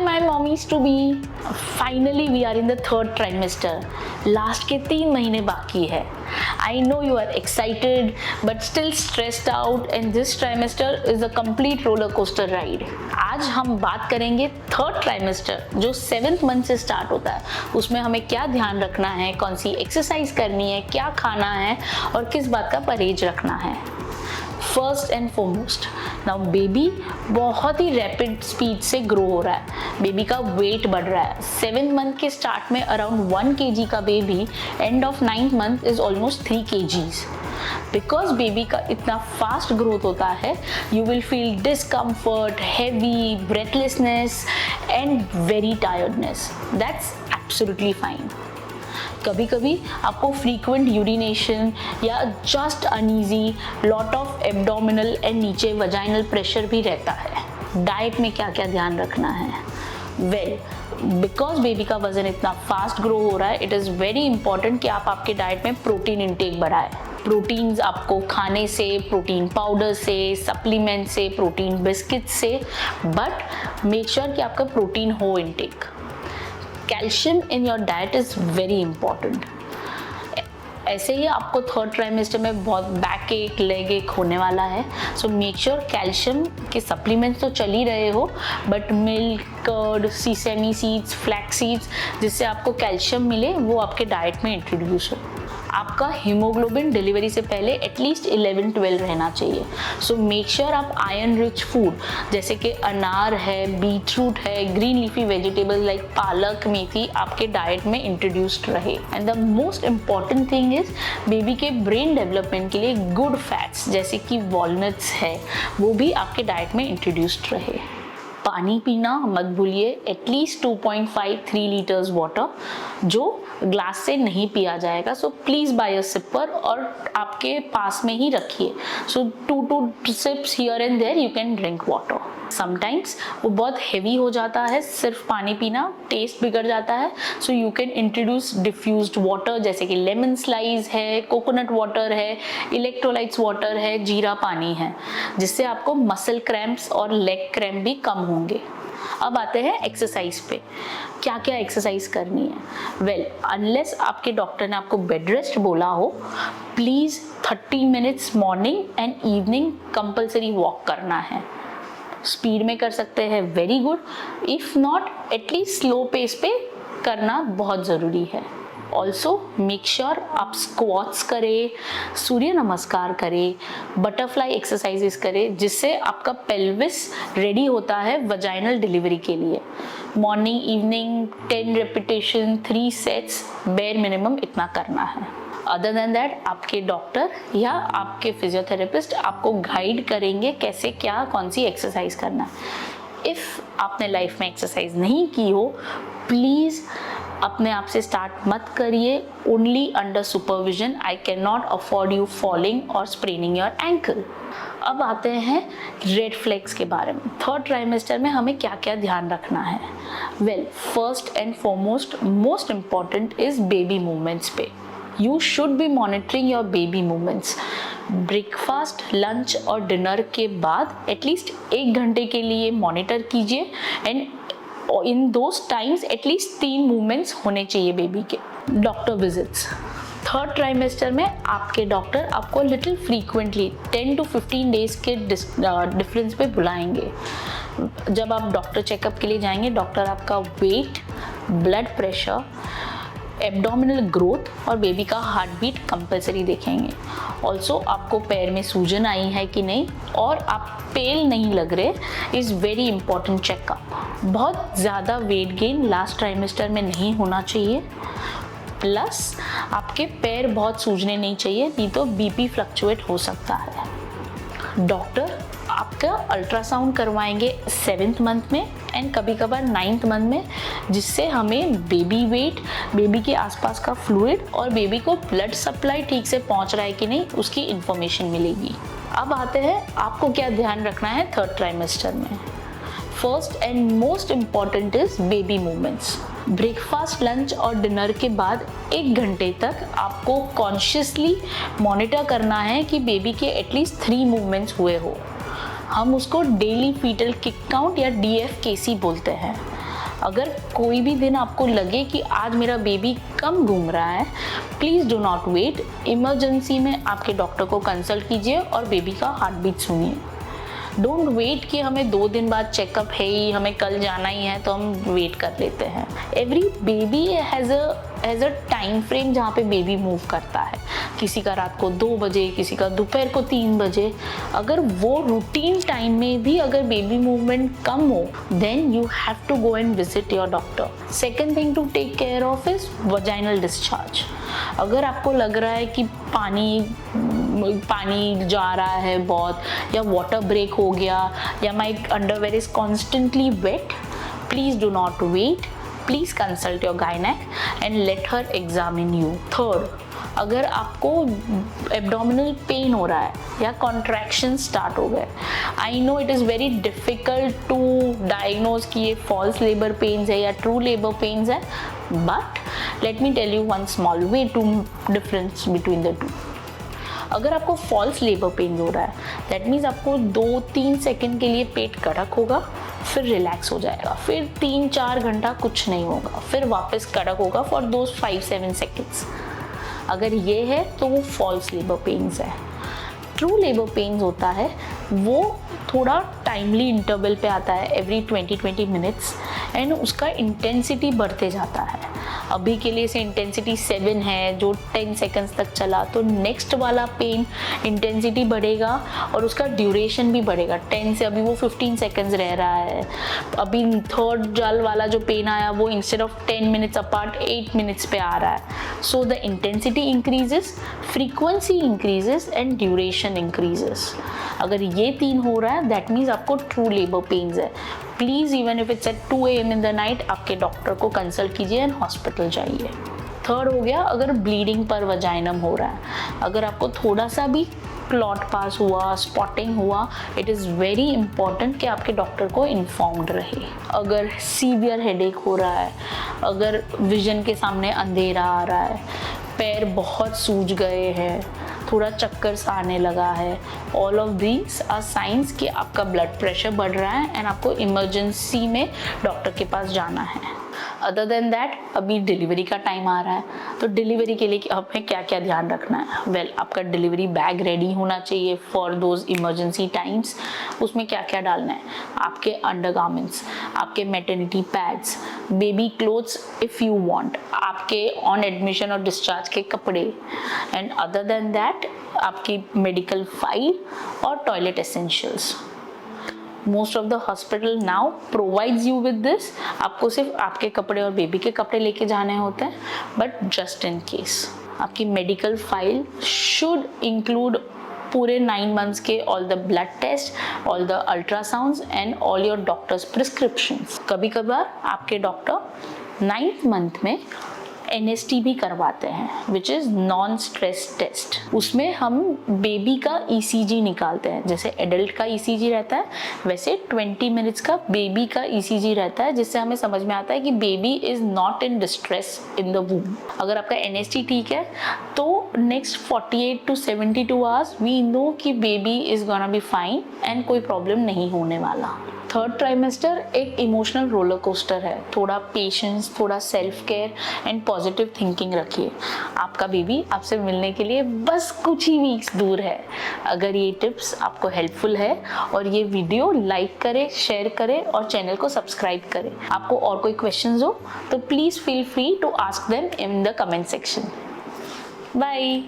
my mommies to be. Finally we are in the third trimester. Last के 3 महीने बाकी है. I know you are excited but still stressed out and this trimester is a complete roller coaster ride. आज हम बात करेंगे third trimester जो 7th month से स्टार्ट होता है. उसमें हमें क्या ध्यान रखना है, कौन सी एक्सरसाइज करनी है, क्या खाना है और किस बात का परहेज रखना है. First and foremost, now baby बहुत ही रैपिड स्पीड से ग्रो हो रहा है. बेबी का वेट बढ़ रहा है. 7th मंथ के स्टार्ट में अराउंड 1 kg का baby end of 9th month is almost 3 kgs. Because baby का इतना फास्ट ग्रोथ होता है, you will feel discomfort, heavy, breathlessness and very tiredness. That's absolutely fine. कभी कभी आपको फ्रीक्वेंट यूरिनेशन या just uneasy, lot of abdominal and नीचे vaginal pressure भी रहता है. डाइट में क्या क्या ध्यान रखना है? वेल, बिकॉज बेबी का वजन इतना फास्ट ग्रो हो रहा है, इट इज़ वेरी इंपॉर्टेंट कि आप आपके डाइट में प्रोटीन इंटेक बढ़ाएं. प्रोटीन्स आपको खाने से, प्रोटीन पाउडर से, सप्लीमेंट से, प्रोटीन बिस्किट से, बट मेक श्योर कि आपका प्रोटीन हो intake. Calcium in your diet is very important. ऐसे ही आपको थर्ड ट्राइमेस्टर में बहुत बैक एक, लेग एक होने वाला है. सो मेक श्योर कैल्शियम के सप्लीमेंट्स तो चल ही रहे हो, but milk, curd, sesame seeds, flax seeds, जिससे आपको कैल्शियम मिले, वो आपके डाइट में इंट्रोड्यूस हो. आपका हीमोग्लोबिन डिलीवरी से पहले एटलीस्ट 11-12 रहना चाहिए. सो मेक श्योर आप आयरन रिच फूड जैसे कि अनार है, बीटरूट है, ग्रीन लीफी वेजिटेबल्स लाइक पालक, मेथी आपके डाइट में इंट्रोड्यूस्ड रहे. And the most important thing is baby के ब्रेन डेवलपमेंट के लिए गुड फैट्स जैसे कि वॉलनट्स है, वो भी आपके डाइट में इंट्रोड्यूस्ड रहे. पानी पीना मत भूलिए, एटलीस्ट 2.5-3 लीटर्स वाटर, जो ग्लास से नहीं पिया जाएगा. So please buy a sipper और आपके पास में ही रखिए. So 2 sips here and there you can drink water. Sometimes वो बहुत हेवी हो जाता है, सिर्फ पानी पीना, टेस्ट बिगड़ जाता है. So you can introduce diffused water जैसे कि लेमन स्लाइस है, कोकोनट वाटर है, इलेक्ट्रोलाइट्स वाटर है, जीरा पानी है, जिससे आपको मसल क्रैम्प्स और लेग क्रैम्प भी कम होंगे. अब आते हैं एक्सरसाइज पे. क्या क्या एक्सरसाइज करनी है? वेल, अनलेस आपके डॉक्टर ने आपको बेड रेस्ट बोला हो, please 30 minutes morning and evening compulsory walk करना है. स्पीड में कर सकते हैं, very good. If not, at least slow pace पे करना बहुत ज़रूरी है. ऑल्सो मेक श्योर आप स्क्वाट्स करें, सूर्य नमस्कार करें, बटरफ्लाई एक्सरसाइजेस करें, जिससे आपका पेल्विस रेडी होता है वजाइनल डिलीवरी के लिए. Morning evening 10 repetition, 3 sets, bare minimum इतना करना है. अदर देन दैट आपके डॉक्टर या आपके फिजियोथेरेपिस्ट आपको गाइड करेंगे कैसे क्या कौन सी एक्सरसाइज करना है. इफ़ आपने लाइफ में एक्सरसाइज नहीं की हो, प्लीज़ अपने आप से स्टार्ट मत करिए. Only under supervision. I can not afford you falling और स्प्रेनिंग योर एंकल. अब आते हैं रेड फ्लैग्स के बारे में. थर्ड ट्राइमेस्टर में हमें क्या क्या ध्यान रखना है? Well, first and foremost most important is baby movements पे. You should be monitoring your baby movements. Breakfast, lunch और डिनर के बाद एटलीस्ट 1 घंटे के लिए मॉनिटर कीजिए. And in those times at least 3 movements होने चाहिए बेबी के. Doctor visits. थर्ड ट्राइमेस्टर में आपके डॉक्टर आपको लिटिल फ्रीक्वेंटली 10 to 15 डेज के डिफरेंस पे बुलाएंगे. जब आप डॉक्टर चेकअप के लिए जाएंगे, डॉक्टर आपका weight, blood pressure, abdominal growth और बेबी का हार्ट बीट कंपल्सरी देखेंगे. ऑल्सो आपको पैर में सूजन आई है कि नहीं और आप पेल नहीं लग रहे, इज़ वेरी इंपॉर्टेंट चेकअप. बहुत ज़्यादा वेट गेन लास्ट ट्राइमेस्टर में नहीं होना चाहिए. प्लस आपके पैर बहुत सूजने नहीं चाहिए, नहीं तो बीपी फ्लक्चुएट हो सकता है. डॉक्टर आपका अल्ट्रासाउंड करवाएंगे 7th मंथ में एंड कभी कभार 9th मंथ में, जिससे हमें बेबी वेट, बेबी के आसपास का फ्लूइड और बेबी को ब्लड सप्लाई ठीक से पहुंच रहा है कि नहीं, उसकी इंफॉर्मेशन मिलेगी. अब आते हैं आपको क्या ध्यान रखना है थर्ड ट्राइमेस्टर में. First and most important is baby movements. Breakfast, lunch और डिनर के बाद 1 घंटे तक आपको कॉन्शियसली मॉनिटर करना है कि बेबी के एटलीस्ट 3 मूवमेंट्स हुए हो. हम उसको डेली फीटल किक काउंट या DFKC बोलते हैं. अगर कोई भी दिन आपको लगे कि आज मेरा बेबी कम घूम रहा है, please do not wait, emergency में आपके डॉक्टर को कंसल्ट कीजिए और बेबी का हार्ट बीट सुनिए। डोंट वेट कि हमें 2 दिन बाद चेकअप है ही, हमें कल जाना ही है तो हम वेट कर लेते हैं। Every baby has a time frame जहाँ पे बेबी मूव करता है, किसी का रात को 2 बजे, किसी का दोपहर को 3 बजे। अगर वो रूटीन टाइम में भी अगर बेबी मूवमेंट कम हो, then you have to go and visit your doctor. Second thing to take care of is vaginal discharge. अगर आपको लग रहा है कि पानी जा रहा है बहुत, या वाटर ब्रेक हो गया, या my underwear is constantly wet, please do not wait, please consult your गायनेक and let her examine you. Third, अगर आपको एब्डोमिनल पेन हो रहा है या कॉन्ट्रैक्शन स्टार्ट हो गए, I know it is very difficult to diagnose कि ये फॉल्स लेबर पेन्स है या ट्रू लेबर पेन्स है, but let me tell you one small way to difference between the two. अगर आपको फॉल्स लेबर पेन हो रहा है, दैट मीन्स आपको 2-3 सेकेंड के लिए पेट कड़क होगा, फिर रिलैक्स हो जाएगा, फिर 3-4 घंटा कुछ नहीं होगा, फिर वापस कड़क होगा फॉर दोज 5-7 सेकेंड्स। अगर ये है तो वो फॉल्स लेबर पेन्स है। ट्रू लेबर पेन्स होता है वो थोड़ा टाइमली इंटरवल पे आता है, एवरी 20-20 मिनट्स, एंड उसका इंटेंसिटी बढ़ते जाता है। अभी के लिए से इंटेंसिटी 7 है जो 10 सेकंड्स तक चला, तो नेक्स्ट वाला पेन इंटेंसिटी बढ़ेगा और उसका ड्यूरेशन भी बढ़ेगा। 10 से अभी वो 15 सेकंड्स रह रहा है। अभी थर्ड जाल वाला जो पेन आया वो instead of 10 minutes apart 8 minutes पे आ रहा है। So the intensity increases, frequency increases and duration increases. अगर ये 3 हो रहा है, दैट मीन्स आपको ट्रू लेबर पेन्स है। Please even if it's at 2 AM in the night, आपके डॉक्टर को कंसल्ट कीजिए एंड हॉस्पिटल जाइए। थर्ड हो गया, अगर ब्लीडिंग पर वजाइनम हो रहा है, अगर आपको थोड़ा सा भी क्लॉट पास हुआ, स्पॉटिंग हुआ, इट इज़ वेरी इंपॉर्टेंट कि आपके डॉक्टर को इन्फॉर्म्ड रहे। अगर सीवियर हेडेक हो रहा है, अगर विजन के सामने अंधेरा आ रहा है, पैर बहुत सूज गए हैं, थोड़ा चक्कर सा आने लगा है, all of these are signs कि आपका ब्लड प्रेशर बढ़ रहा है एंड आपको इमरजेंसी में डॉक्टर के पास जाना है। अदर देन दैट, अभी डिलीवरी का टाइम आ रहा है, तो डिलीवरी के लिए हमें क्या क्या ध्यान रखना है? वेल, आपका डिलीवरी बैग रेडी होना चाहिए फॉर दोज इमरजेंसी टाइम्स। उसमें क्या क्या डालना है? आपके अंडरगारमेंट्स, आपके maternity pads, baby clothes if you want, आपके ऑन एडमिशन और डिस्चार्ज के कपड़े, एंड अदर देन दैट आपकी मेडिकल फाइल और toilet essentials. Most of the hospital now provides you with this. आपको सिर्फ आपके कपड़े और बेबी के कपड़े लेके जाने होते हैं, बट जस्ट इन केस आपकी मेडिकल फाइल शुड इंक्लूड पूरे 9 मंथ्स के all the blood test, all the ultrasounds and all your doctor's prescriptions. कभी कभार आपके डॉक्टर 9th मंथ में NST भी करवाते हैं, which is non stress test. उसमें हम बेबी का ECG निकालते हैं। जैसे एडल्ट का ECG रहता है, वैसे 20 मिनट्स का बेबी का ECG रहता है, जिससे हमें समझ में आता है कि baby is not in distress in the womb. अगर आपका NST ठीक है तो next 48 to 72 hours we know कि baby is gonna be fine and कोई प्रॉब्लम नहीं होने वाला। थर्ड ट्राइमेस्टर एक इमोशनल रोलर कोस्टर है। थोड़ा पेशेंस, थोड़ा self care and positive thinking रखिए। आपका बेबी आपसे मिलने के लिए बस कुछ ही वीक्स दूर है। अगर ये टिप्स आपको हेल्पफुल है और ये वीडियो लाइक करें, शेयर करें और चैनल को सब्सक्राइब करें। आपको और कोई क्वेश्चंस हो तो please feel free to ask them in the comment section. Bye.